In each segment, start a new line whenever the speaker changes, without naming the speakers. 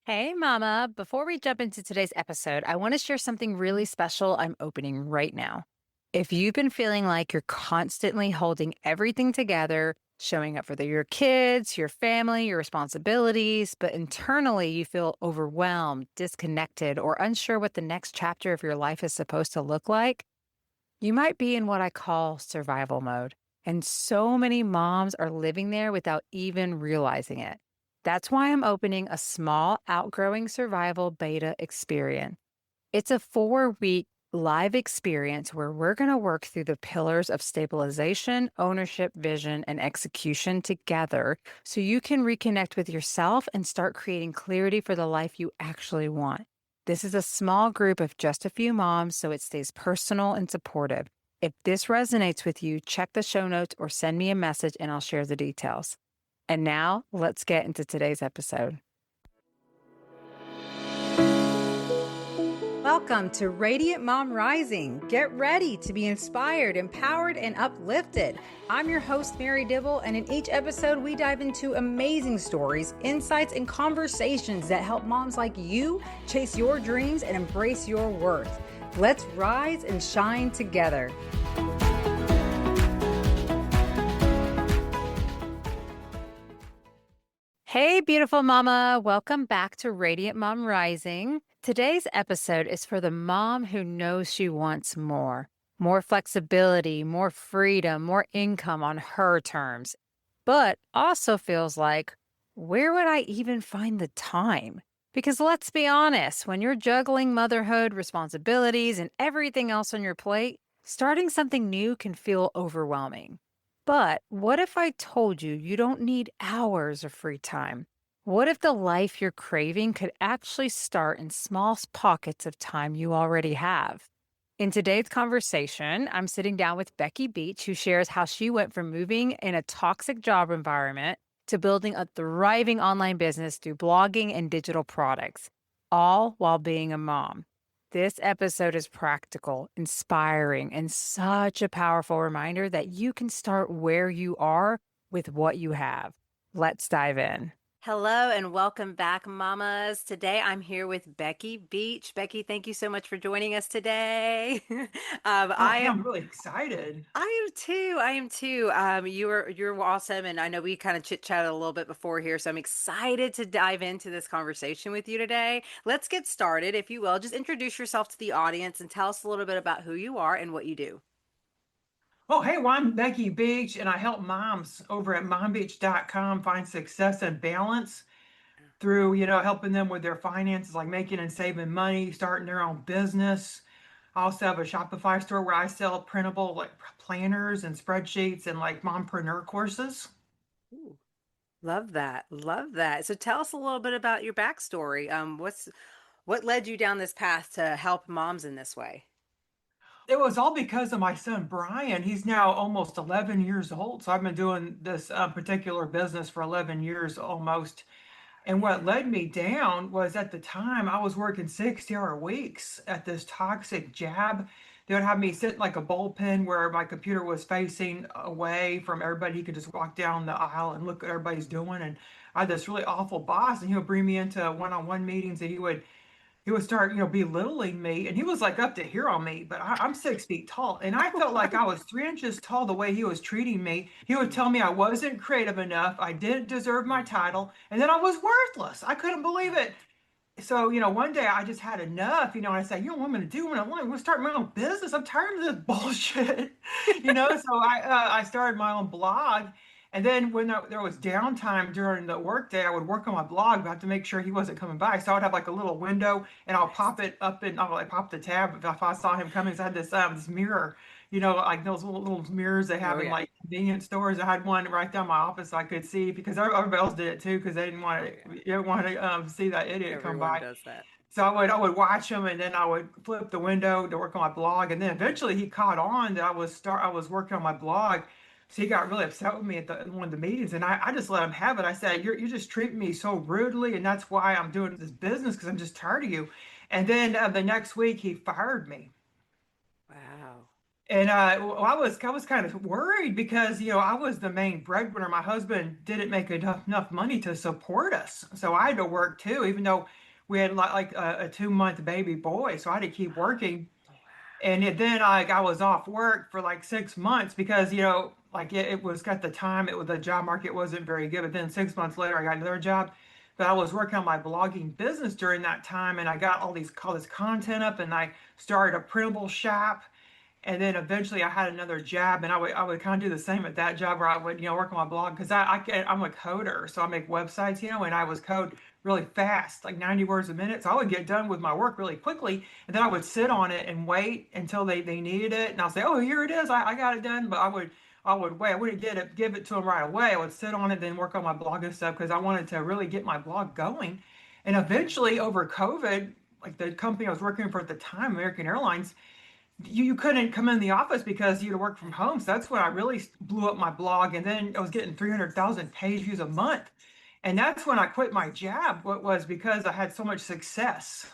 Hey, Mama. Before we jump into today's episode, I want to share something really special I'm opening right now. If you've been feeling like you're constantly holding everything together, showing up for your kids, your family, your responsibilities, but internally you feel overwhelmed, disconnected, or unsure what the next chapter of your life is supposed to look like, you might be in what I call survival mode. And so many moms are living there without even realizing it. That's why I'm opening a small outgrowing survival beta experience. It's a 4-week live experience where we're going to work through the pillars of stabilization, ownership, vision, and execution together so you can reconnect with yourself and start creating clarity for the life you actually want. This is a small group of just a few moms, so it stays personal and supportive. If this resonates with you, check the show notes or send me a message and I'll share the details. And now let's get into today's episode. Welcome to Radiant Mom Rising. Get ready to be inspired, empowered, and uplifted. I'm your host, Mary Dibble, and in each episode, we dive into amazing stories, insights, and conversations that help moms like you chase your dreams and embrace your worth. Let's rise and shine together. Hey, beautiful mama. Welcome back to Radiant Mom Rising. Today's episode is for the mom who knows she wants more flexibility, more freedom, more income on her terms, but also feels like, where would I even find the time? Because let's be honest, when you're juggling motherhood, responsibilities, and everything else on your plate, starting something new can feel overwhelming. But what if I told you you don't need hours of free time? What if the life you're craving could actually start in small pockets of time you already have? In today's conversation, I'm sitting down with Becky Beach, who shares how she went from moving in a toxic job environment to building a thriving online business through blogging and digital products, all while being a mom. This episode is practical, inspiring, and such a powerful reminder that you can start where you are with what you have. Let's dive in. Hello and welcome back, mamas. Today I'm here with Becky Beach. Becky, thank you so much for joining us today.
Oh, hey,
I
I'm really excited.
I am too. I am too. You're awesome, and I know we kind of chit chatted a little bit before here, so I'm excited to dive into this conversation with you today. Let's get started, if you will. Just introduce yourself to the audience and tell us a little bit about who you are and what you do.
Oh, hey, well, I'm Becky Beach, and I help moms over at mombeach.com find success and balance through, helping them with their finances, like making and saving money, starting their own business. I also have a Shopify store where I sell printable like planners and spreadsheets and like mompreneur courses.
Ooh, love that. Love that. So tell us a little bit about your backstory. What led you down this path to help moms in this way?
It was all because of my son Brian. He's now almost 11 years old. So I've been doing this particular business for 11 years almost. And what led me down was at the time I was working 60-hour weeks at this toxic job. They would have me sit like a bullpen where my computer was facing away from everybody. He could just walk down the aisle and look at what everybody's doing. And I had this really awful boss, and he would bring me into one-on-one meetings, and he would start, belittling me, and he was like up to here on me, but I'm 6 feet tall, and I felt like I was 3 inches tall the way he was treating me. He would tell me I wasn't creative enough, I didn't deserve my title, and then I was worthless. I couldn't believe it. So, one day I just had enough, and I said, what I'm going to do? I'm going to start my own business. I'm tired of this bullshit, So I started my own blog. And then when there was downtime during the workday, I would work on my blog, but I have to make sure he wasn't coming by. So I would have like a little window, and I'll pop it up, and I'll like pop the tab if I saw him coming. So I had this mirror, like those little mirrors they have
Oh
in
yeah,
like convenience stores. I had one right down my office so I could see, because everybody else did it too, because they didn't want to see that idiot come
everyone
by.
does that.
So I would watch him, and then I would flip the window to work on my blog, and then eventually he caught on that I was working on my blog. So he got really upset with me at one of the meetings, and I just let him have it. I said, you're just treating me so rudely, and that's why I'm doing this business, because I'm just tired of you. And then the next week he fired me.
Wow.
And well, I was kind of worried because I was the main breadwinner. My husband didn't make enough money to support us, so I had to work too, even though we had like a 2 month baby boy. So I had to keep working.
Oh,
And then I was off work for like 6 months because like it was got the time the job market wasn't very good. But then 6 months later I got another job. But I was working on my blogging business during that time, and I got all this content up, and I started a printable shop. And then eventually I had another job, and I would kind of do the same at that job where I would work on my blog because I'm a coder, so I make websites, and I was code really fast, like 90 words a minute. So I would get done with my work really quickly, and then I would sit on it and wait until they needed it, and I'll say, oh, here it is, I got it done. But I would wait. I wouldn't give it to them right away. I would sit on it, then work on my blog and stuff because I wanted to really get my blog going. And eventually, over COVID, like the company I was working for at the time, American Airlines, you couldn't come in the office because you had to work from home. So that's when I really blew up my blog. And then I was getting 300,000 page views a month. And that's when I quit my job. What was because I had so much success.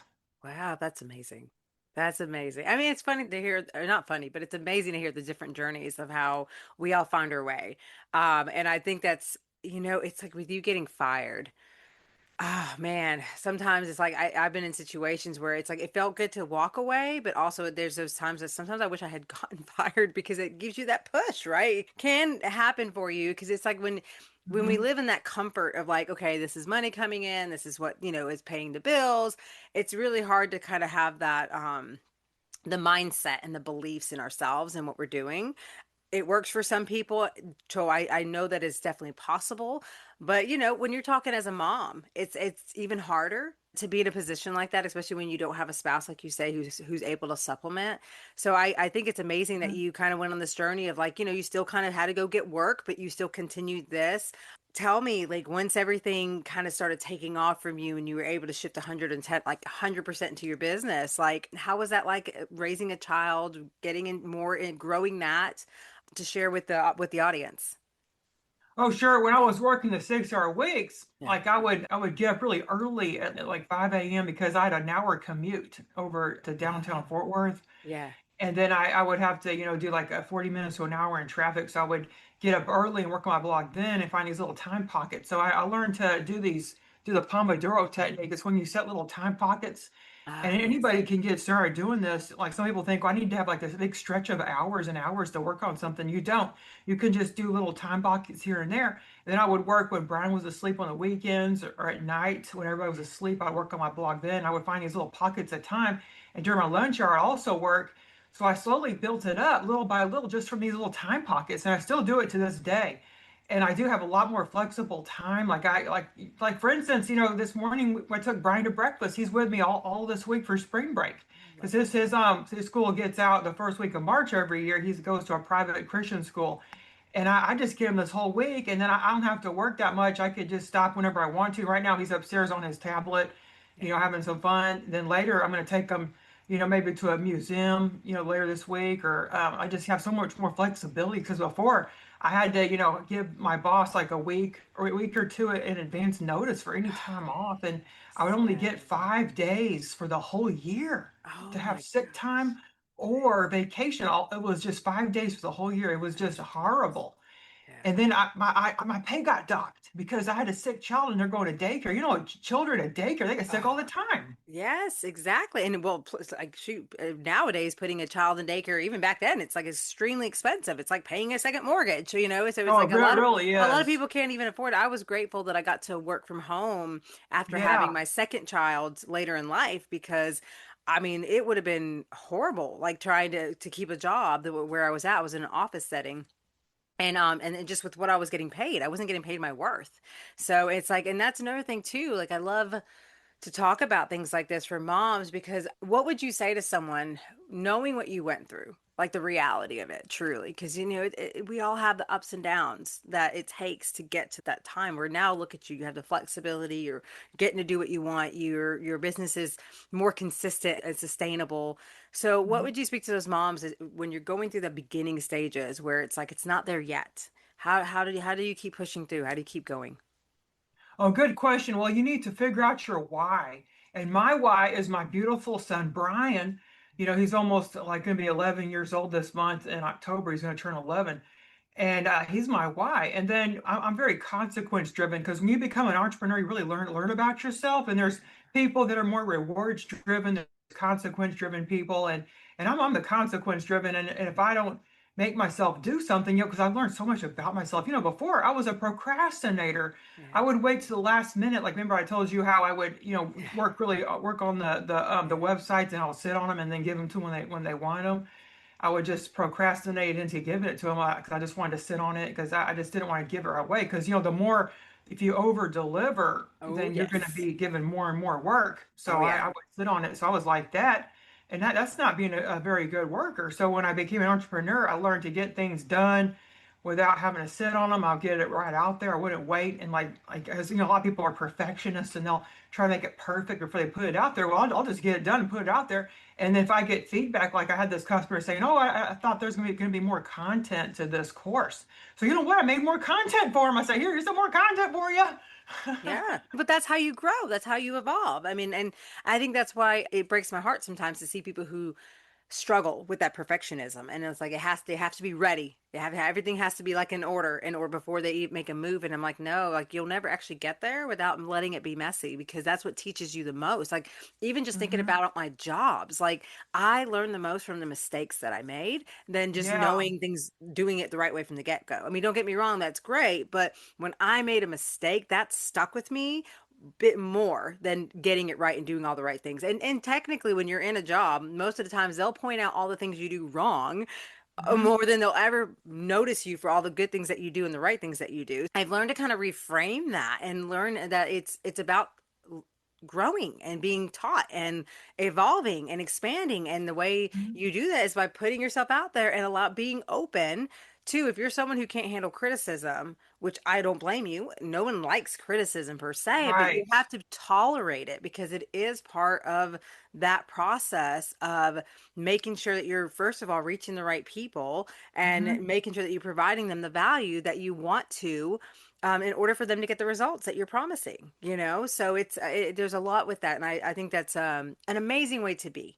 wow, that's amazing. That's amazing. I mean, it's funny to hear, or not funny, but it's amazing to hear the different journeys of how we all find our way. And I think that's, it's like with you getting fired. Oh man, sometimes it's like I've been in situations where it's like it felt good to walk away, but also there's those times that sometimes I wish I had gotten fired because it gives you that push, right? It can happen for you because it's like when we
Mhm.
live in that comfort of like, okay, this is money coming in, this is what, is paying the bills. It's really hard to kind of have that the mindset and the beliefs in ourselves and what we're doing. It works for some people, so I know that it's definitely possible. But when you're talking as a mom, it's even harder to be in a position like that, especially when you don't have a spouse, like you say, who's able to supplement. So I think it's amazing that you kind of went on this journey of like, you still kind of had to go get work, but you still continued this. Tell me, like, once everything kind of started taking off from you and you were able to shift 110, like 100% into your business, like, how was that like raising a child, getting in more in growing that to share with the audience?
Oh, sure. When I was working the 6 hour weeks,
Yeah.
like I would get up really early at like 5 a.m. because I had an hour commute over to downtown
Oh,
Fort Worth.
yeah.
And then I would have to, do like a 40 minutes to an hour in traffic. So I would get up early and work on my blog then and find these little time pockets. So I learned to do the Pomodoro technique. It's when you set little time pockets,
Ah,
and
yes.
anybody can get started doing this. Like some people think, well, I need to have like this big stretch of hours and hours to work on something. You don't. You can just do little time pockets here and there. And then I would work when Brian was asleep on the weekends or at night when everybody was asleep. I'd work on my blog then. I would find these little pockets of time. And during my lunch hour, I also work. So I slowly built it up little by little just from these little time pockets, and I still do it to this day. And I do have a lot more flexible time. Like for instance, this morning I took Brian to breakfast. He's with me all this week for spring break
I
because
love that.
his school gets out the first week of March every year. He goes to a private Christian school, and I just give him this whole week, and then I don't have to work that much. I could just stop whenever I want to. Right now, he's upstairs on his tablet,
Yeah.
having some fun. Then later, I'm going to take him, maybe to a museum, later this week, or I just have so much more flexibility because before I had to, give my boss like a week or two in advance notice for any time off, and I would only get
Same.
5 days for the whole year to
Oh
have
my
sick time
gosh.
or vacation. It was just 5 days for the whole year. It was just horrible.
Yeah.
And then my pay got docked because I had a sick child and they're going to daycare. Children at daycare, they get sick all
Oh,
the time.
yes, exactly. And well, like shoot, nowadays putting a child in daycare, even back then, it's like extremely expensive. It's like paying a second mortgage, So it's
Oh,
like
it really
a lot of
is.
people can't even afford it. I was grateful that I got to work from home after having
Yeah.
my second child later in life because I mean, it would have been horrible, like trying to keep a job where I was at. I was in an office setting. And then just with what I was getting paid, I wasn't getting paid my worth. So it's like, and that's another thing too. Like I love to talk about things like this for moms because what would you say to someone knowing what you went through, like the reality of it, truly? Because we all have the ups and downs that it takes to get to that time where now look at you, you have the flexibility, you're getting to do what you want, your business is more consistent and sustainable. So, what
Mhm.
would you speak to those moms when you're going through the beginning stages where it's like it's not there yet? How do you keep pushing through? How do you keep going?
Oh, good question. Well, you need to figure out your why. And my why is my beautiful son, Brian. He's almost like going to be 11 years old this month. In October, he's going to turn 11. And he's my why. And then I'm very consequence driven because when you become an entrepreneur, you really learn about yourself. And there's people that are more rewards driven, there's consequence driven people, and I'm the consequence driven. And if I don't make myself do something, because I've learned so much about myself. Before I was a procrastinator. I
Yeah.
would wait to the last minute. Like remember I told you how I would, work on the websites, and I'll sit on them and then give them to when they want them. I would just procrastinate into giving it to him because I just wanted to sit on it because I just didn't want to give her away. Because, the more, if you over deliver,
Oh,
then you're going to
yes.
be given more and more work.
Oh,
So I
yeah.
would sit on it. So I was like that. And that's not being a very good worker. So when I became an entrepreneur, I learned to get things done without having to sit on them. I'll get it right out there. I wouldn't wait. And as a lot of people are perfectionists and they'll try to make it perfect before they put it out there. Well, I'll just get it done and put it out there. And if I get feedback, like I had this customer saying, "Oh, I thought there's going to be more content to this course." So you know what? I made more content for him. I said, "Here's some more content for you."
Yeah, but that's how you grow. That's how you evolve. I mean, and I think that's why it breaks my heart sometimes to see people who struggle with that perfectionism. And it's like they have to be ready. Everything has to be like in order before they make a move. And I'm like, no, like you'll never actually get there without letting it be messy because that's what teaches you the most. Like even just thinking
Hmm.
about my jobs, like I learned the most from the mistakes that I made than just
Yeah.
knowing things, doing it the right way from the get-go. I mean, don't get me wrong, that's great, but when I made a mistake, that stuck with me bit more than getting it right and doing all the right things. And technically when you're in a job, most of the times they'll point out all the things you do wrong
Hmm.
more than they'll ever notice you for all the good things that you do and the right things that you do. I've learned to kind of reframe that and learn that it's about growing and being taught and evolving and expanding. And the way you do that is by putting yourself out there and allow being open to if you're someone who can't handle criticism, which I don't blame you. No one likes criticism per se, but you
Right.
have to tolerate it because it is part of that process of making sure that you're, first of all, reaching the right people and
Hmm.
making sure that you're providing them the value that you want to in order for them to get the results that you're promising, you know? So there's a lot with that. And I think that's an amazing way to be.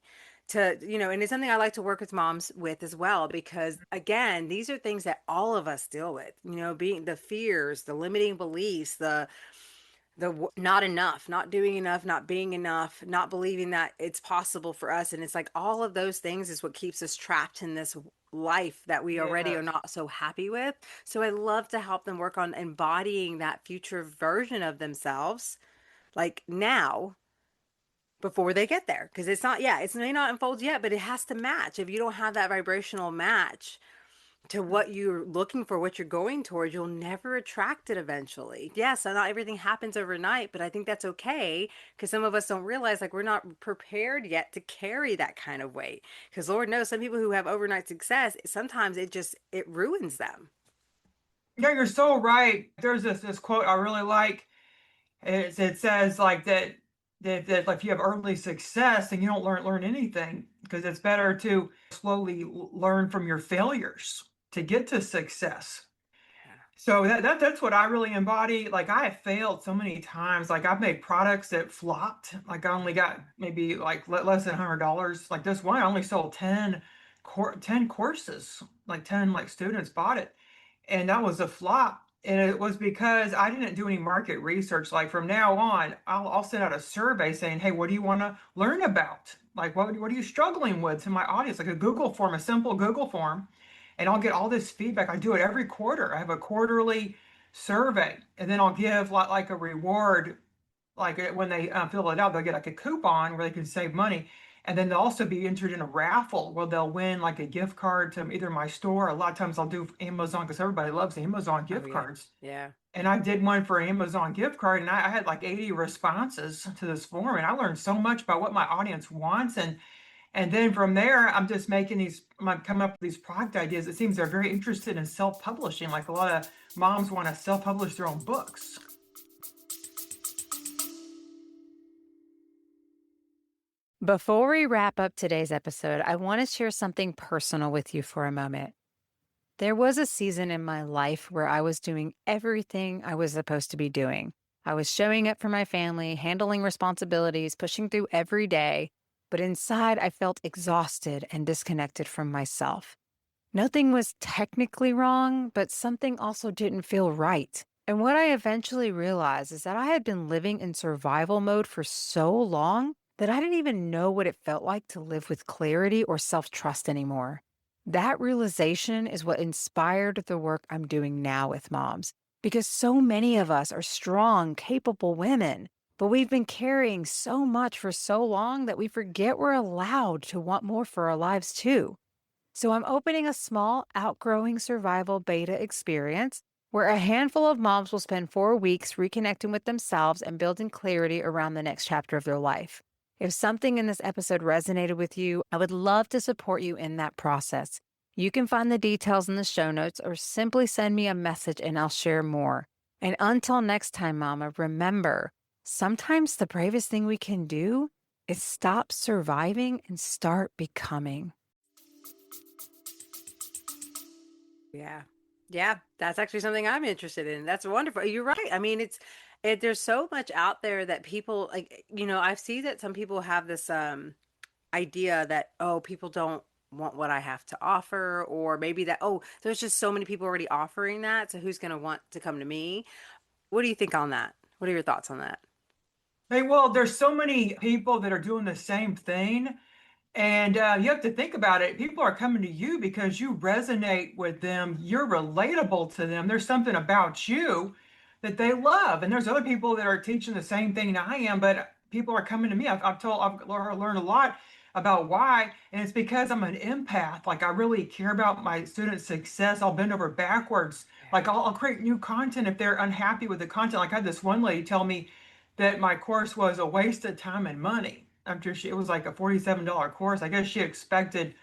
And it's something I like to work with moms with as well, because again, these are things that all of us deal with, being the fears, the limiting beliefs, not enough, not doing enough, not being enough, not believing that it's possible for us. And it's like all of those things is what keeps us trapped in this life that we already are
Yes.
not so happy with. So I love to help them work on embodying that future version of themselves, like now before they get there. Because it's not, yeah, it may not unfold yet, but it has to match. If you don't have that vibrational match, to what you're looking for, what you're going towards, you'll never attract it eventually. Yes, and not everything happens overnight, but I think that's okay because some of us don't realize like we're not prepared yet to carry that kind of weight. Because Lord knows some people who have overnight success, sometimes it ruins them.
Yeah, you're so right. There's this quote I really like. It says like that like if you have early success, then you don't learn anything because it's better to slowly learn from your failures to get to success.
Yeah.
So that's what I really embody. Like I have failed so many times. Like I've made products that flopped. Like I only got maybe like less than $100. Like this one, I only sold 10 courses. Like 10 like students bought it and that was a flop. And it was because I didn't do any market research. Like from now on, I'll send out a survey saying, "Hey, what do you want to learn about? Like, what are you struggling with?" to my audience, like a Google form, a simple Google form, and I'll get all this feedback. I do it every quarter. I have a quarterly survey, and then I'll give like a reward like when they fill it out, they'll get like a coupon where they can save money. And then they'll also be entered in a raffle where they'll win like a gift card to either my store. A lot of times I'll do Amazon because everybody loves Amazon
Oh
gift
yeah.
cards.
Yeah.
And I did one for Amazon gift card and I had like 80 responses to this form. And I learned so much about what my audience wants. And then from there, I'm just I'm coming up with these product ideas. It seems they're very interested in self-publishing. Like a lot of moms want to self-publish their own books.
Before we wrap up today's episode, I want to share something personal with you for a moment. There was a season in my life where I was doing everything I was supposed to be doing. I was showing up for my family, handling responsibilities, pushing through every day. but inside I felt exhausted and disconnected from myself. Nothing was technically wrong, but something also didn't feel right. And what I eventually realized is that I had been living in survival mode for so long that I didn't even know what it felt like to live with clarity or self trust anymore. That realization is what inspired the work I'm doing now with moms, because so many of us are strong, capable women, but we've been carrying so much for so long that we forget we're allowed to want more for our lives too. So I'm opening a small outgrowing survival beta experience where a handful of moms will spend 4 weeks reconnecting with themselves and building clarity around the next chapter of their life. If something in this episode resonated with you, I would love to support you in that process. You can find the details in the show notes or simply send me a message and I'll share more. And until next time, Mama, remember, sometimes the bravest thing we can do is stop surviving and start becoming.
Yeah. Yeah, that's actually something I'm interested in. That's wonderful. You're right. I mean, there's so much out there that people like, I see that some people have this idea that, oh, people don't want what I have to offer, or maybe that, oh, there's just so many people already offering that, so who's going to want to come to me? What do you think on that? What are your thoughts on that?
Hey, well, there's so many people that are doing the same thing. And you have to think about it. People are coming to you because you resonate with them. You're relatable to them. There's something about you that they love. And there's other people that are teaching the same thing I am, but people are coming to me. I've learned a lot about why. And it's because I'm an empath. Like I really care about my students' success. I'll bend over backwards.
Yeah.
Like I'll create new content if they're unhappy with the content. Like I had this one lady tell me that my course was a waste of time and money after it was like a $47 course. I guess she expected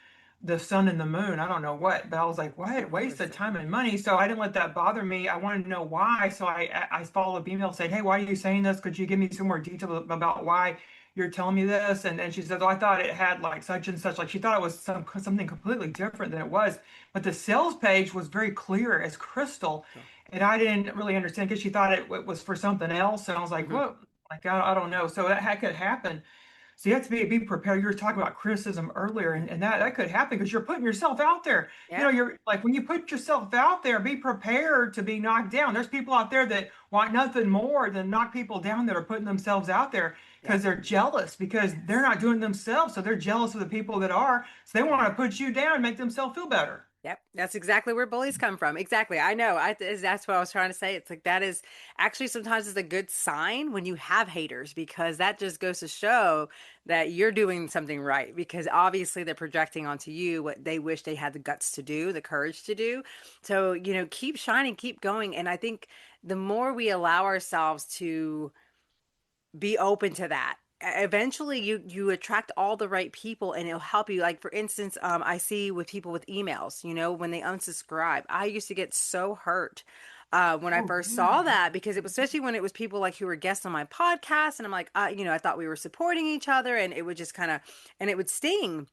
the sun and the moon. I don't know what, but I was like, what? Waste of time and money. So I didn't let that bother me. I wanted to know why. So I followed up email saying, hey, why are you saying this? Could you give me some more detail about why you're telling me this? And she said, oh, I thought it had like such and such. Like she thought it was something completely different than it was. But the sales page was very clear as crystal.
Cool.
And I didn't really understand because she thought it was for something else. And I was like,
Hmm.
what? Like, I don't know. So that could happen. So you have to be prepared. You were talking about criticism earlier, and that could happen because you're putting yourself out there. You know,
Yeah.
you're like when you put yourself out there, be prepared to be knocked down. There's people out there that want nothing more than knock people down that are putting themselves out there
Yep.
because they're jealous because they're
Yes.
not doing it themselves. So they're jealous of the people that are. So they want to put you down and make themselves feel better.
Yep, that's exactly where bullies come from. Exactly. I know. That's what I was trying to say. It's like that is actually sometimes is a good sign when you have haters because that just goes to show that you're doing something right because obviously they're projecting onto you what they wish they had the guts to do, the courage to do. So, keep shining, keep going. And I think the more we allow ourselves to be open to that, eventually you attract all the right people and it'll help you. Like for instance, I see with people with emails, when they unsubscribe, I used to get so hurt when I
Oh,
first saw
yeah.
that because it was especially when it was people like who were guests on my podcast and I'm like, I thought we were supporting each other and it would just kind of and it would sting.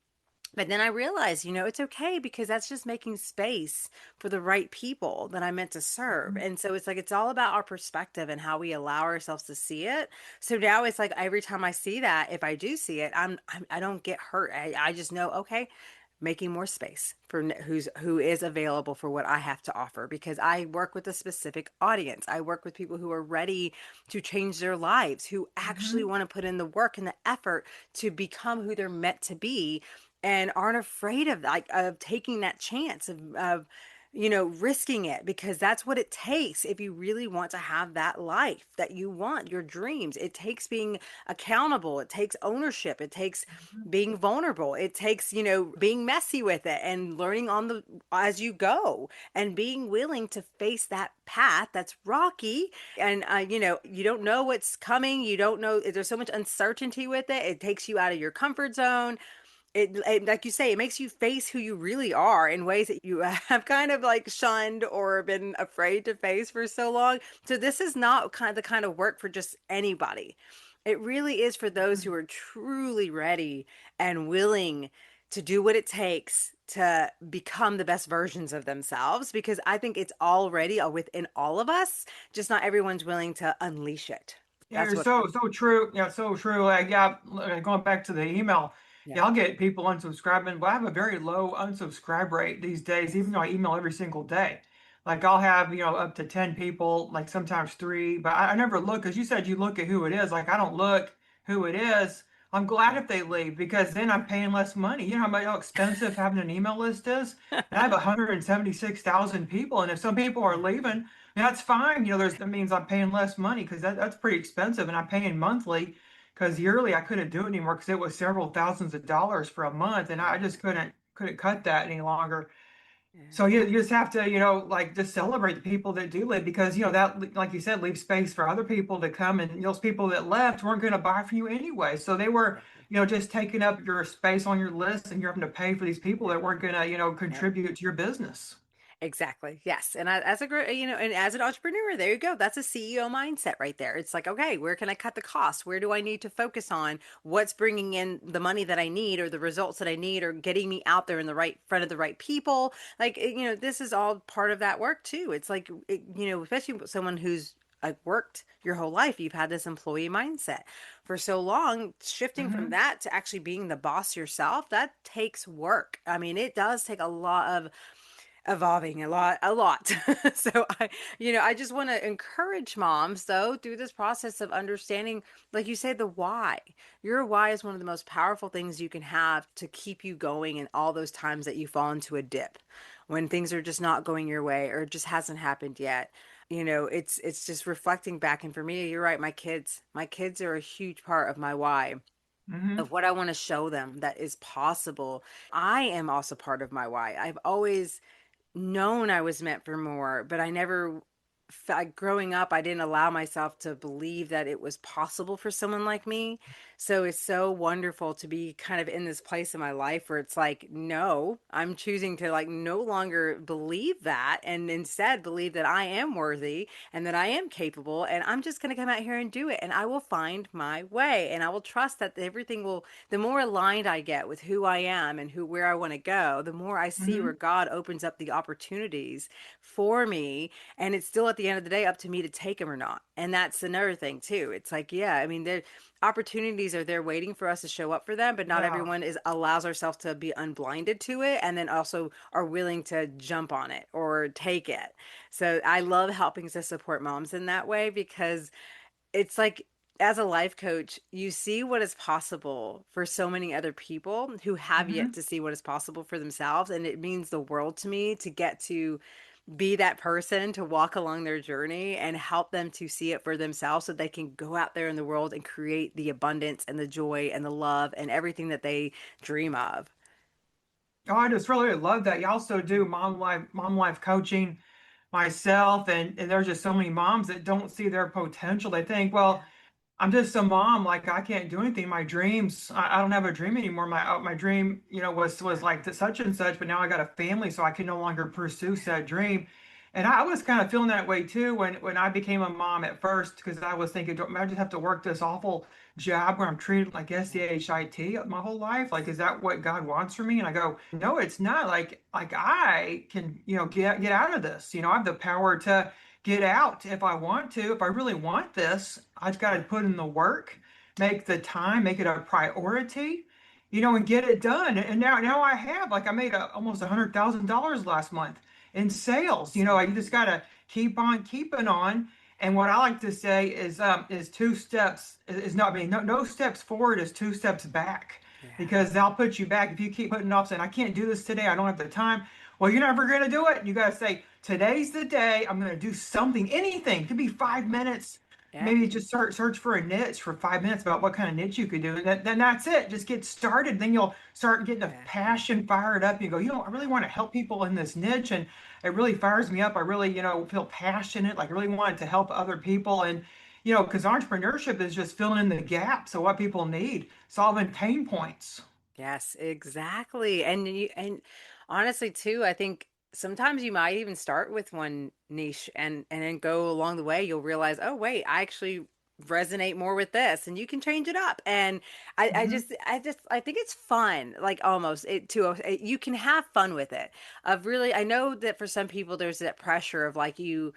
But then I realized, it's okay because that's just making space for the right people that I meant to serve.
Mhm.
And so it's like it's all about our perspective and how we allow ourselves to see it. So now it's like every time I see that, if I do see it, I don't get hurt. I just know, okay, making more space for who is available for what I have to offer because I work with a specific audience. I work with people who are ready to change their lives, who actually
Mhm.
want to put in the work and the effort to become who they're meant to be and aren't afraid of like of taking that chance of risking it because that's what it takes if you really want to have that life that you want, your dreams. It takes being accountable, it takes ownership, it takes being vulnerable, it takes being messy with it and learning on the as you go and being willing to face that path that's rocky and you don't know what's coming, you don't know, there's so much uncertainty with it, it takes you out of your comfort zone. It like you say, it makes you face who you really are in ways that you have kind of like shunned or been afraid to face for so long. So this is not the kind of work for just anybody. It really is for those who
Mhm.
are truly ready and willing to do what it takes to become the best versions of themselves because I think it's already within all of us, just not everyone's willing to unleash it.
Yeah,
That's
you're
what,
so true. Yeah, so true. Like, yeah, going back to the email,
yeah.
yeah, I'll get people unsubscribing, but I have a very low unsubscribe rate these days, even though I email every single day. Like I'll have, up to 10 people, like sometimes three, but I never look because you said you look at who it is. Like I don't look who it is. I'm glad if they leave because then I'm paying less money. You know how expensive having an email list is? And I have 176,000 people, and if some people are leaving, that's fine. That means I'm paying less money because that's pretty expensive, and I'm paying monthly because yearly I couldn't do it anymore because it was several thousands of dollars for a month, and I just couldn't cut that any longer. So
Yeah.
you just have to, like just celebrate the people that do live because that, like you said, leaves space for other people to come, and those people that left weren't going to buy from you anyway. So they were,
Exactly.
just taking up your space on your list, and you're having to pay for these people that weren't going to,
Yep.
contribute to your business.
Exactly. Yes. And as a great, and as an entrepreneur, there you go. That's a CEO mindset right there. It's like, okay, where can I cut the costs? Where do I need to focus on? What's bringing in the money that I need or the results that I need or getting me out there in the right front of the right people? Like, this is all part of that work too. It's like, especially with someone who's worked your whole life, you've had this employee mindset for so long, shifting from
Hmm.
that to actually being the boss yourself, that takes work. I mean, it does take a lot of evolving, a lot. So I just want to encourage moms though through this process of understanding, like you said, the why. Your why is one of the most powerful things you can have to keep you going in all those times that you fall into a dip, when things are just not going your way or it just hasn't happened yet. It's just reflecting back. And for me, you're right, my kids are a huge part of my why,
Hmm.
of what I want to show them that is possible. I am also part of my why. I've always known I was meant for more, but I never, growing up, I didn't allow myself to believe that it was possible for someone like me. So it's so wonderful to be kind of in this place in my life where it's like, no, I'm choosing to like no longer believe that and instead believe that I am worthy and that I am capable and I'm just going to come out here and do it and I will find my way and I will trust that everything will, the more aligned I get with who I am and where I want to go, the more I see where
Hmm.
God opens up the opportunities for me. And it's still at the end of the day up to me to take them or not. And that's another thing too. It's like, yeah, I mean, the opportunities are there waiting for us to show up for them, but not
Yeah.
everyone is allows ourselves to be unblinded to it and then also are willing to jump on it or take it. So I love helping to support moms in that way because it's like, as a life coach, you see what is possible for so many other people who have yet
Hmm.
to see what is possible for themselves. And it means the world to me to get to be that person to walk along their journey and help them to see it for themselves so they can go out there in the world and create the abundance and the joy and the love and everything that they dream of.
Oh, I just really love that. You also do mom life coaching myself, and there's just so many moms that don't see their potential. They think,
Yeah.
well, I'm just a mom. Like I can't do anything. My dreams, I don't have a dream anymore. My dream, was
Yeah.
like such and such, but now I got a family, so I can no longer pursue said dream. And I was kind of feeling that way too when I became a mom at first, because I was thinking, do I just have to work this awful job where I'm treated like SDHIT my whole life? Like, is that what God wants for me? And I go, no, it's not. Like I can, get out of this. I have the power to get out if I want to. If I really want this, I've got to
Yeah.
put in the work, make the time, make it a priority, and get it done. And now I have, like, I made almost $100,000 last month in sales. You just got to keep on keeping on. And what I like to say is two steps is not, I mean, no steps forward is two steps back,
Yeah.
because they'll put you back if you keep putting off saying, I can't do this today, I don't have the time. Well, you're never going to do it. You got to say, today's the day. I'm going to do something, anything. It could be 5 minutes.
Yeah.
Maybe just search for a niche for 5 minutes about what kind of niche you could do. And then that's it. Just get started. Then you'll start getting a
Yeah.
passion fired up. You go, I really want to help people in this niche. And it really fires me up. I really, feel passionate. Like I really wanted to help other people. And, because entrepreneurship is just filling in the gaps of what people need, solving pain points.
Yes, exactly. And honestly too, I think sometimes you might even start with one niche and then go along the way, you'll realize, oh wait, I actually resonate more with this and you can change it up. And
Hmm.
I think it's fun, like almost it too. You can have fun with it. Of really, I know that for some people there's that pressure of like you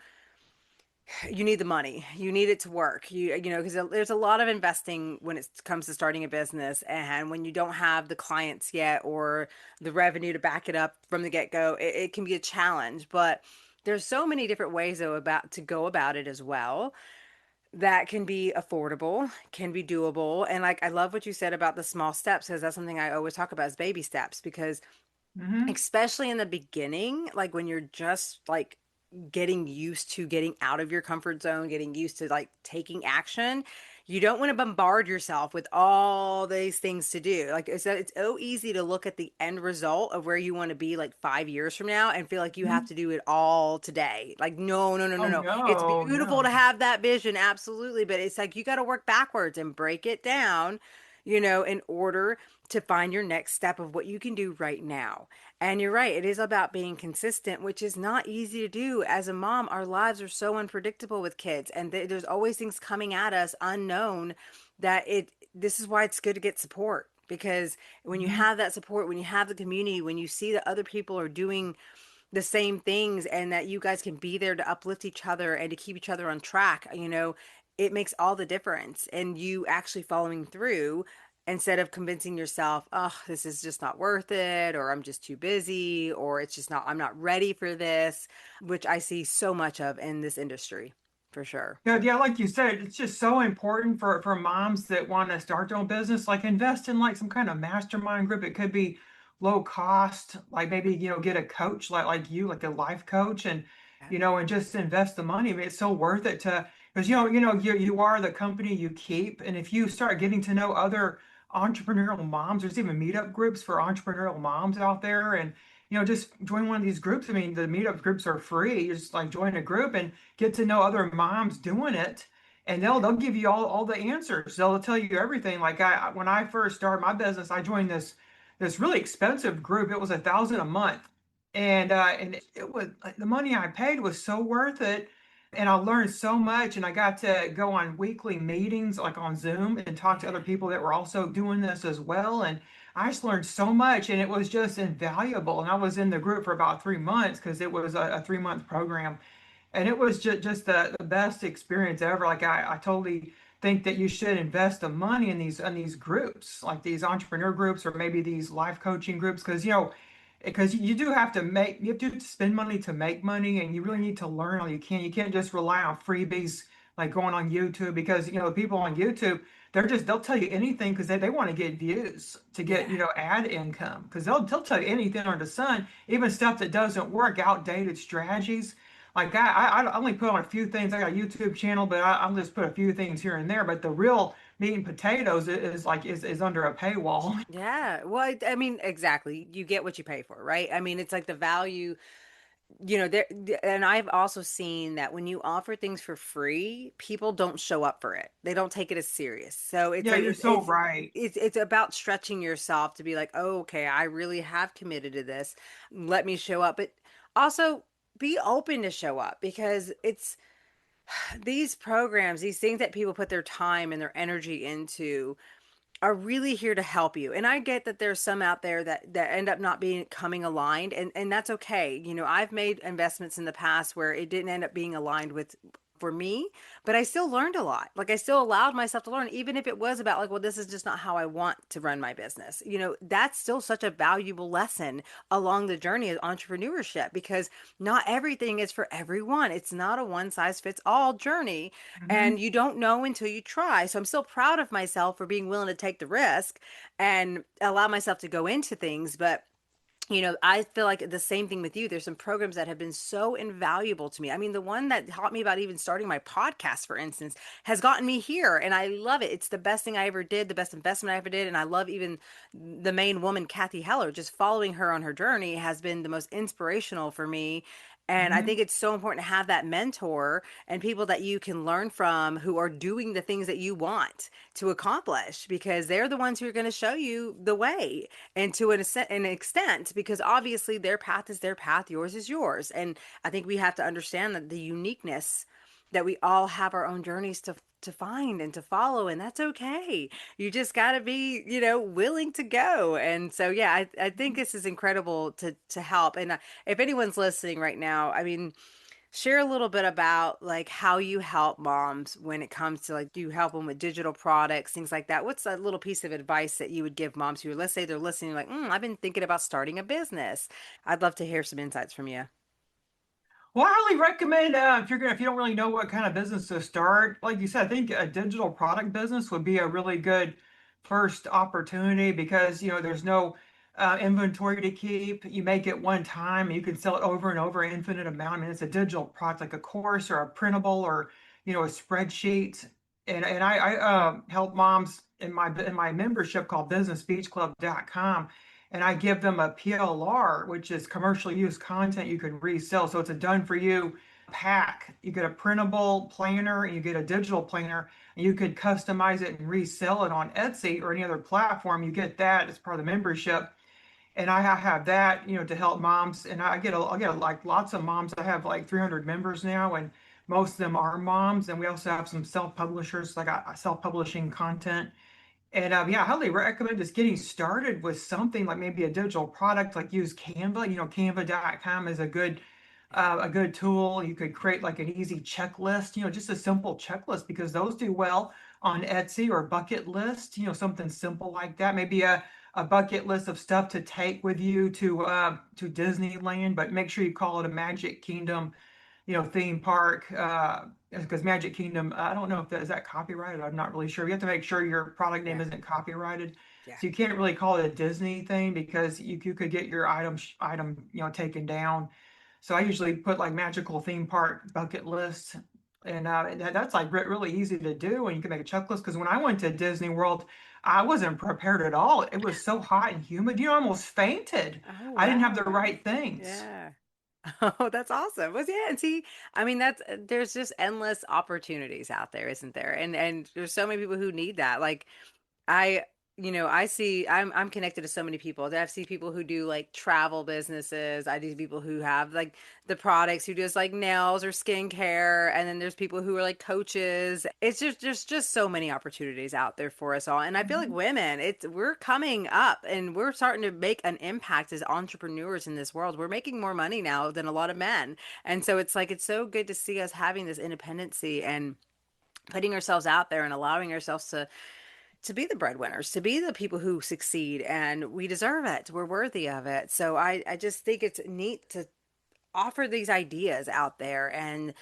You need the money. You need it to work. Because there's a lot of investing when it comes to starting a business, and when you don't have the clients yet or the revenue to back it up from the get-go, it can be a challenge. But there's so many different ways though about to go about it as well that can be affordable, can be doable. And like I love what you said about the small steps, because that's something I always talk about is baby steps, because
Hmm.
especially in the beginning, like when you're just like getting used to getting out of your comfort zone, getting used to like taking action, you don't want to bombard yourself with all these things to do. Like it's so easy to look at the end result of where you want to be like 5 years from now and feel like you have to do it all today. Like, no, no, no, no,
Oh
no. It's
no,
beautiful to
no.
have that vision, absolutely. But it's like you got to work backwards and break it down, in order to find your next step of what you can do right now. And you're right, it is about being consistent, which is not easy to do. As a mom, our lives are so unpredictable with kids, and there's always things coming at us unknown that this is why it's good to get support. Because when you
Hmm.
have that support, when you have the community, when you see that other people are doing the same things and that you guys can be there to uplift each other and to keep each other on track, it makes all the difference. And you actually following through instead of convincing yourself, oh, this is just not worth it, or I'm just too busy, or it's just not, I'm not ready for this, which I see so much of in this industry for sure.
Yeah, yeah, like you said, it's just so important for moms that want to start their own business, like invest in like some kind of mastermind group. It could be low cost, like maybe, get a coach like you, like a life coach, and
Yeah.
and just invest the money. I mean, it's so worth it to because you are the company you keep. And if you start getting to know other entrepreneurial moms, there's even meetup groups for entrepreneurial moms out there, and just join one of these groups. I mean, the meetup groups are free. You just like join a group and get to know other moms doing it, and they'll give you all the answers. They'll tell you everything. Like when I first started my business, I joined this really expensive group. It was 1,000 a month, and it was the money I paid was so worth it. And I learned so much, and I got to go on weekly meetings like on Zoom and talk to
Yeah.
other people that were also doing this as well. And I just learned so much, and it was just invaluable. And I was in the group for about 3 months because it was a 3 month program, and it was just the best experience ever. Like I totally think that you should invest the money in these groups, like these entrepreneur groups or maybe these life coaching groups, because you do have to you have to spend money to make money, and you really need to learn all you can. You can't just rely on freebies like going on YouTube, because the people on YouTube, they'll tell you anything because they want to get views, to get
Yeah.
ad income, because they'll tell you anything under the sun, even stuff that doesn't work, outdated strategies. Like I only put on a few things. I got a YouTube channel, but I'll just put a few things here and there. But the real meat and potatoes is under a paywall.
Yeah. Well, I mean, exactly. You get what you pay for, right? I mean, it's like the value, there, and I've also seen that when you offer things for free, people don't show up for it. They don't take it as serious. So it's
Yeah,
like
you're so right.
it's about stretching yourself to be like, oh, okay, I really have committed to this. Let me show up. But also be open to show up, because it's these programs, these things that people put their time and their energy into are really here to help you. And I get that there's some out there that end up not being coming aligned, and that's okay. I've made investments in the past where it didn't end up being aligned with for me, but I still learned a lot. Like I still allowed myself to learn, even if it was about like, well, this is just not how I want to run my business. That's still such a valuable lesson along the journey of entrepreneurship, because not everything is for everyone. It's not a one size fits all journey, and
Hmm.
you don't know until you try. So I'm still proud of myself for being willing to take the risk and allow myself to go into things. But I feel like the same thing with you. There's some programs that have been so invaluable to me. I mean, the one that taught me about even starting my podcast, for instance, has gotten me here, and I love it. It's the best thing I ever did, the best investment I ever did. And I love even the main woman, Kathy Heller. Just following her on her journey has been the most inspirational for me. And I think
Hmm.
it's so important to have that mentor and people that you can learn from who are doing the things that you want to accomplish, because they're the ones who are going to show you the way, and to an extent, because obviously their path is their path, yours is yours. And I think we have to understand that the uniqueness, that we all have our own journeys to find and to follow, and that's okay. You just got to be, willing to go. And so yeah, I think this is incredible to help. And if anyone's listening right now, I mean, Share a little bit about like how you help moms when it comes to like, do you help them with digital products, things like that? What's a little piece of advice that you would give moms who, let's say they're listening, like, I've been thinking about starting a business. I'd love to hear some insights from you.
Well, I highly recommend if you don't really know what kind of business to start, like you said, I think a digital product business would be a really good first opportunity because there's no inventory to keep. You make it one time, you can sell it over and over, infinite amount. I mean, it's a digital product like a course or a printable or a spreadsheet. And I help moms in my membership called businessbeachclub.com, and I give them a PLR, which is commercial use content you can resell. So it's a done for you pack. You get a printable planner and you get a digital planner, and you could customize it and resell it on Etsy or any other platform. You get that as part of the membership. And I have that, to help moms. And I get like lots of moms. I have like 300 members now, and most of them are moms. And we also have some self-publishers, like self-publishing content. And yeah, I highly recommend just getting started with something like maybe a digital product, like use Canva. Canva.com is a good tool. You could create like an easy checklist, just a simple checklist because those do well on Etsy, or bucket list, something simple like that. Maybe a bucket list of stuff to take with you to Disneyland, but make sure you call it a Magic Kingdom theme park, because Magic Kingdom, I don't know if that is that copyrighted. I'm not really sure. You have to make sure your product name
Yeah.
isn't copyrighted.
Yeah.
So you can't really call it a Disney thing because you could get your item taken down. So I usually put like magical theme park bucket list, and that's like really easy to do, and you can make a checklist. Because when I went to Disney World, I wasn't prepared at all. It was so hot and humid, I almost fainted.
Oh,
I didn't have the
wow.
right things.
Yeah. Oh, that's awesome. Was yeah, and see, I mean, that's there's just endless opportunities out there, isn't there? And there's so many people who need that. Like I, I see I'm connected to so many people. I see people who do like travel businesses. I do people who have like the products who just like nails or skincare. And then there's people who are like coaches. It's just there's just so many opportunities out there for us all. And I feel like women, we're coming up and we're starting to make an impact as entrepreneurs in this world. We're making more money now than a lot of men. And so it's like it's so good to see us having this independency and putting ourselves out there and allowing ourselves to be the breadwinners, to be the people who succeed, and we deserve it. We're worthy of it. So I just think it's neat to offer these ideas out there and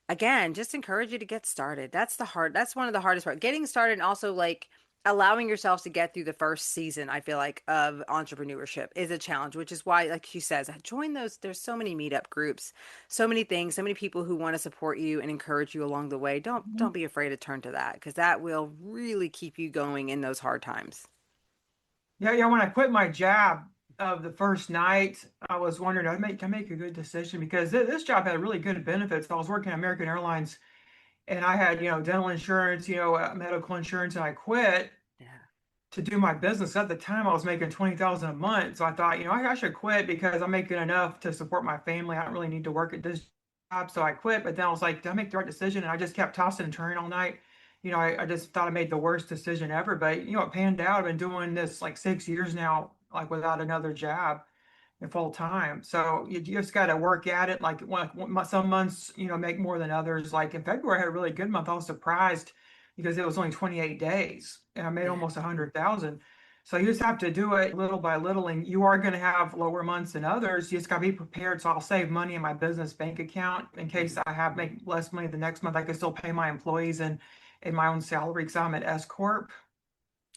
again, just encourage you to get started. That's one of the hardest part. Getting started and also like allowing yourselves to get through the first season, I feel like, of entrepreneurship is a challenge, which is why, like she says, join those. There's so many meetup groups, so many things, so many people who want to support you and encourage you along the way. Don't be afraid to turn to that because that will really keep you going in those hard times.
Yeah, yeah. When I quit my job of the first night, I was wondering, can I make a good decision? Because this job had really good benefits. I was working at American Airlines, and I had, dental insurance, medical insurance, and I quit
Yeah.
to do my business. At the time, I was making 20,000 a month. So I thought, I should quit because I'm making enough to support my family. I don't really need to work at this job. So I quit. But then I was like, did I make the right decision? And I just kept tossing and turning all night. I just thought I made the worst decision ever. But, it panned out. I've been doing this like 6 years now, like without another job full time. So you just got to work at it. Like some months, make more than others. Like in February, I had a really good month. I was surprised because it was only 28 days and I made
Yeah.
almost 100,000. So you just have to do it little by little, and you are going to have lower months than others. You just got to be prepared. So I'll save money in my business bank account in case
Mhm.
I have make less money the next month. I can still pay my employees and in my own salary because I'm an S corp.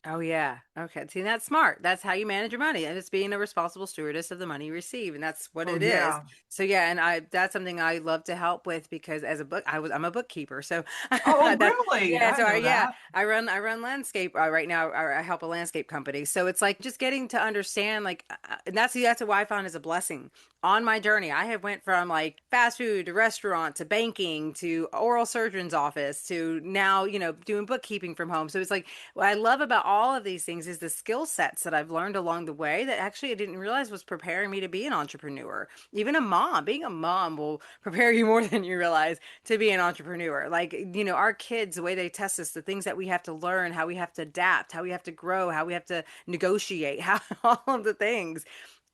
Oh yeah. Okay. See, that's smart. That's how you manage your money. And it's being a responsible stewardess of the money you receive. And that's what
Oh
it is.
yeah.
So yeah, and that's something I love to help with because as a I'm a bookkeeper. So
Oh
that's
really?
yeah,
I
so
know
yeah,
that.
I run landscape right now. I help a landscape company. So it's like just getting to understand like and that's what I found is a blessing on my journey. I have went from like fast food to restaurant to banking to oral surgeon's office to now, doing bookkeeping from home. So it's like what I love about all of these things is the skill sets that I've learned along the way that actually I didn't realize was preparing me to be an entrepreneur. Even a mom, being a mom will prepare you more than you realize to be an entrepreneur. Like, our kids, the way they test us, the things that we have to learn, how we have to adapt, how we have to grow, how we have to negotiate, how all of the things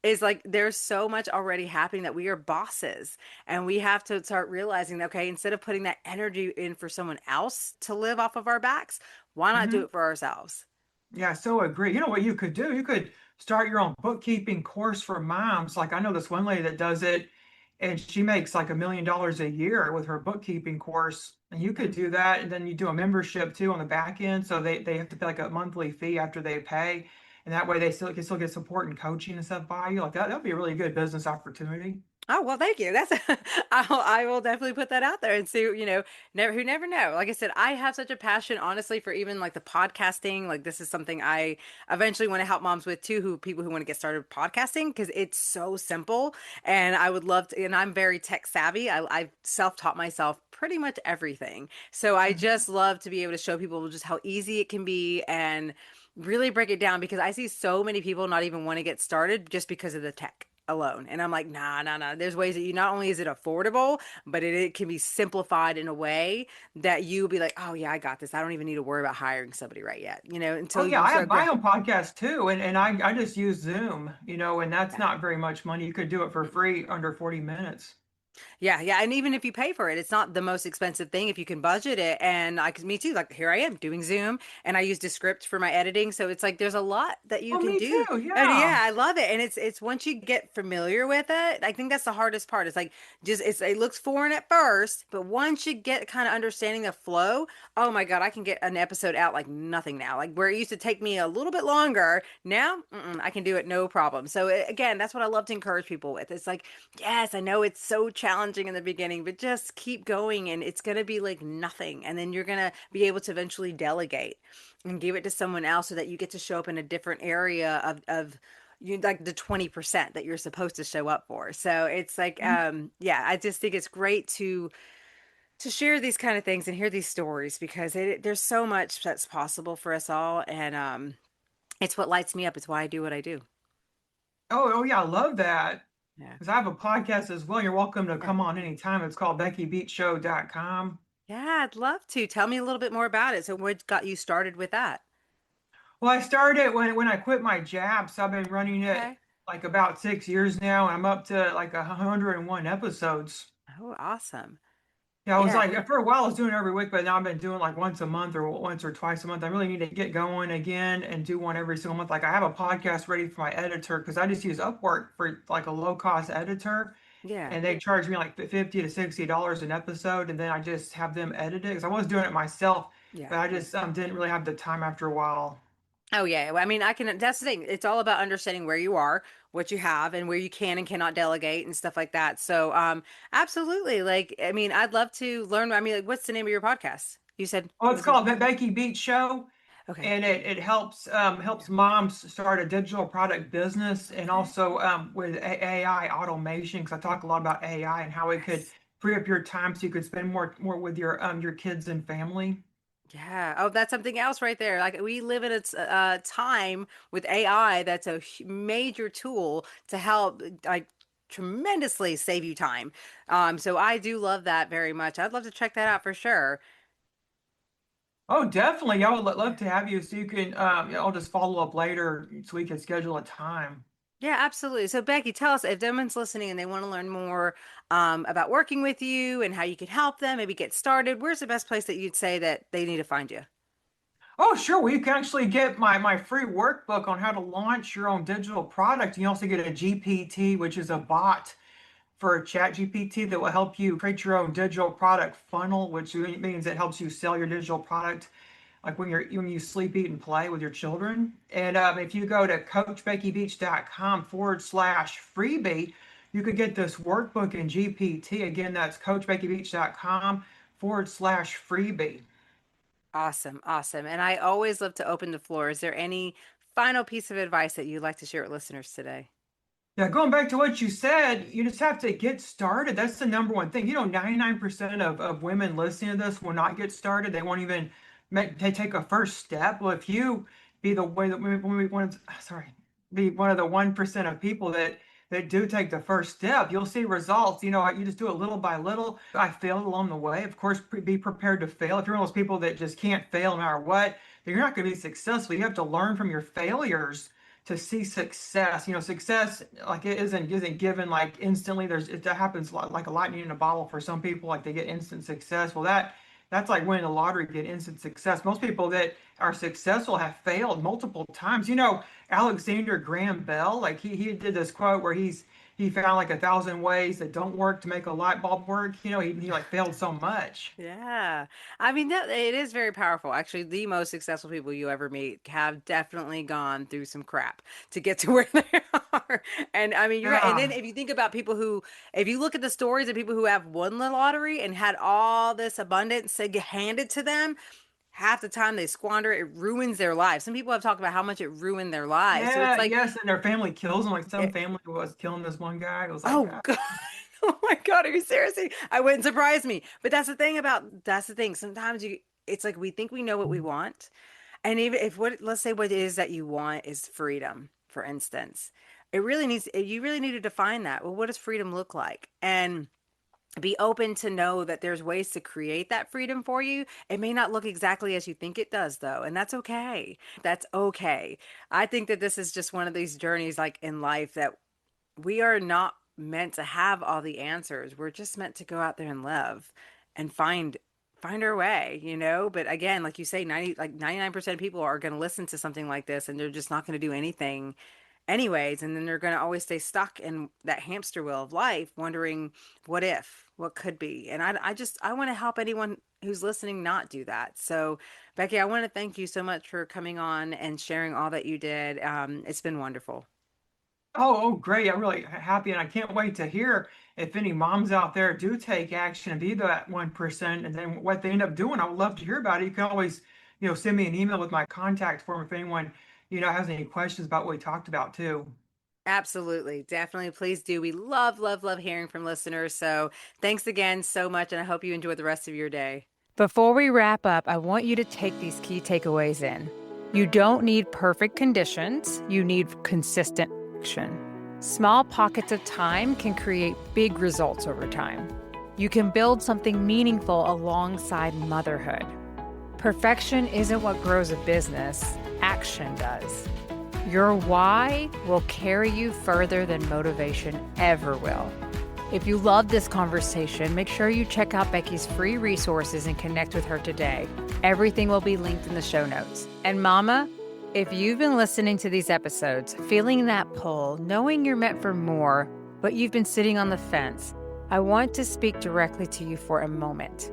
is like there's so much already happening that we are bosses and we have to start realizing that, okay, instead of putting that energy in for someone else to live off of our backs, why not do
Mhm.
it for ourselves?
Yeah, so agree. You know what you could do? You could start your own bookkeeping course for moms. Like I know this one lady that does it, and she makes like $1 million a year with her bookkeeping course. And you could do that, and then you do a membership too on the back end. So they have to pay like a monthly fee after they pay, and that way they still get support and coaching and stuff by you. Like that'd be a really good business opportunity.
Oh, well, thank you. That's I will definitely put that out there and see, never who never know. Like I said, I have such a passion, honestly, for even like the podcasting. Like this is something I eventually want to help moms with too, who people who want to get started podcasting because it's so simple. And I would love to, and I'm very tech savvy. I've self-taught myself pretty much everything. So I
Mhm.
just love to be able to show people just how easy it can be and really break it down because I see so many people not even want to get started just because of the tech alone. And I'm like, nah, nah, nah. There's ways that you not only is it affordable, but it can be simplified in a way that you be like, oh yeah, I got this. I don't even need to worry about hiring somebody right yet,
Oh
until
yeah,
you
I have
start
my
growing.
own podcast too, and I just use Zoom, and that's
Yeah.
not very much money. You could do it for free under 40 minutes.
Yeah, yeah, and even if you pay for it, it's not the most expensive thing if you can budget it. And me too. Like here I am doing Zoom, and I use Descript for my editing, so it's like there's a lot that you
Oh,
can
me
do.
too.
And
Yeah.
yeah, I love it. And it's once you get familiar with it, I think that's the hardest part. It's like it looks foreign at first, but once you get kind of understanding the flow, oh my God, I can get an episode out like nothing now. Like where it used to take me a little bit longer, now I can do it no problem. So again, that's what I love to encourage people with. It's like yes, I know it's so challenging in the beginning, but just keep going and it's going to be like nothing. And then you're going to be able to eventually delegate and give it to someone else so that you get to show up in a different area of you like the 20% that you're supposed to show up for. So it's like yeah, I just think it's great to share these kind of things and hear these stories because there's so much that's possible for us all and it's what lights me up. It's why I do what I do.
Oh yeah, I love that.
Yeah.
Because I have a podcast as well. You're welcome to
Yeah.
come on anytime. It's called BeckyBeachShow.com.
Yeah, I'd love to. Tell me a little bit more about it. So, what got you started with that?
Well, I started when I quit my job, so I've been running it
Okay.
like about 6 years now, and I'm up to like 101 episodes.
Oh, awesome.
Yeah, I was
Yeah.
like for a while I was doing it every week, but now I've been doing like once a month or once or twice a month. I really need to get going again and do one every single month. Like I have a podcast ready for my editor because I just use Upwork for like a low cost editor,
Yeah.
and they charge me like 50 to $60 an episode, and then I just have them edit it because I was doing it myself,
Yeah.
but I just didn't really have the time after a while.
Oh, yeah. Well, I mean, that's the thing. It's all about understanding where you are, what you have, and where you can and cannot delegate and stuff like that. So, absolutely. Like, I mean, I'd love to learn. I mean, like, what's the name of your podcast? You said
Oh,
it
it's
was a,
called the Becky Beach Show,
okay.
and it helps
Yeah.
moms start a digital product business, and
Okay.
also with AI automation, because I talk a lot about AI and how it could
Yes.
free up your time so you could spend more with your kids and family.
Yeah. Oh, that's something else right there. Like we live in a time with AI that's a major tool to help like tremendously save you time. So I do love that very much. I'd love to check that out for sure.
Oh, definitely. I would love
Yeah.
to have you so you can I'll just follow up later so we can schedule a time.
Yeah, absolutely. So Becky, tell us if someone's listening and they want to learn more about working with you and how you can help them, maybe get started. Where's the best place that you'd say that they need to find you?
Oh, sure. Well, you can actually get my free workbook on how to launch your own digital product. You also get a GPT, which is a bot for a chat GPT that will help you create your own digital product funnel, which means it helps you sell your digital product like when you sleep, eat, and play with your children. And if you go to coachbeckybeach.com/freebie, you could get this workbook in GPT. Again, that's coachbeckybeach.com/freebie.
Awesome, awesome. And I always love to open the floor. Is there any final piece of advice that you'd like to share with listeners today?
Yeah, going back to what you said, you just have to get started. That's the number one thing. 99% of women listening to this will not get started. They won't even they take a first step. Well, if you be the way that we want, sorry, be one of the 1% of people that do take the first step, you'll see results. You just do it little by little. I failed along the way. Of course, be prepared to fail. If you're one of those people that just can't fail no matter what, then you're not going to be successful. You have to learn from your failures to see success. Success, like, it isn't given like instantly. That happens like a lightning in a bottle for some people. Like, they get instant success. Well, that's like winning the lottery, get instant success. Most people that are successful have failed multiple times. Alexander Graham Bell, like, he did this quote where he found like 1,000 ways that don't work to make a light bulb work. He like failed so much.
Yeah. I mean, that it is very powerful. Actually, the most successful people you ever meet have definitely gone through some crap to get to where they are. And I mean, you're right. And then
Yeah.
if you think about people who, if you look at the stories of people who have won the lottery and had all this abundance handed to them, half the time they squander it, it ruins their lives. Some people have talked about how much it ruined their lives. So it's
Yeah,
like,
yes, and their family kills them. Like, some
it,
family was killing this one guy. It was like,
oh God. Oh my God, are you seriously? I wouldn't surprise me. But that's the thing. Sometimes it's like we think we know what we want. And even if let's say what it is that you want is freedom, for instance, you really need to define that. Well, what does freedom look like? And be open to know that there's ways to create that freedom for you. It may not look exactly as you think it does, though, and that's okay. That's okay. I think that this is just one of these journeys, like in life, that we are not meant to have all the answers. We're just meant to go out there and live and find our way, But again, like you say, 99% of people are going to listen to something like this and they're just not going to do anything anyways, and then they're going to always stay stuck in that hamster wheel of life, wondering what if, what could be. And I want to help anyone who's listening not do that. So, Becky, I want to thank you so much for coming on and sharing all that you did. It's been wonderful.
oh, great. I'm really happy, and I can't wait to hear if any moms out there do take action and be that 1%, and then what they end up doing. I would love to hear about it. You can always, send me an email with my contact form if anyone, has any questions about what we talked about too.
Absolutely. Definitely. Please do. We love, love, love hearing from listeners. So thanks again so much. And I hope you enjoy the rest of your day.
Before we wrap up, I want you to take these key takeaways in. You don't need perfect conditions, you need consistent action. Small pockets of time can create big results over time. You can build something meaningful alongside motherhood. Perfection isn't what grows a business, action does. Your why will carry you further than motivation ever will. If you love this conversation, make sure you check out Becky's free resources and connect with her today. Everything will be linked in the show notes. And Mama, if you've been listening to these episodes, feeling that pull, knowing you're meant for more, but you've been sitting on the fence, I want to speak directly to you for a moment.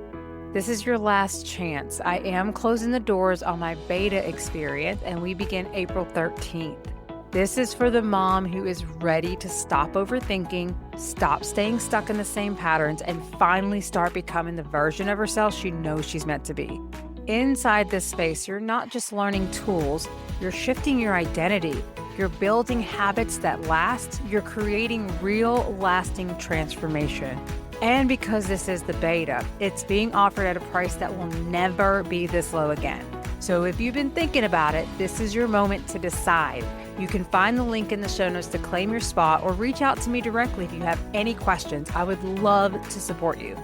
This is your last chance. I am closing the doors on my beta experience, and we begin April 13th. This is for the mom who is ready to stop overthinking, stop staying stuck in the same patterns, and finally start becoming the version of herself she knows she's meant to be. Inside this space, you're not just learning tools, you're shifting your identity. You're building habits that last. You're creating real, lasting transformation. And because this is the beta, it's being offered at a price that will never be this low again. So if you've been thinking about it, this is your moment to decide. You can find the link in the show notes to claim your spot, or reach out to me directly if you have any questions. I would love to support you.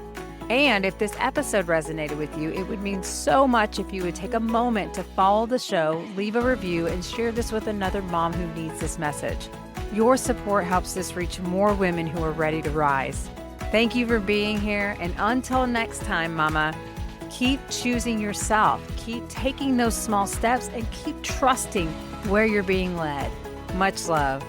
And if this episode resonated with you, it would mean so much if you would take a moment to follow the show, leave a review, and share this with another mom who needs this message. Your support helps this reach more women who are ready to rise. Thank you for being here, and until next time, Mama, keep choosing yourself, keep taking those small steps, and keep trusting where you're being led. Much love.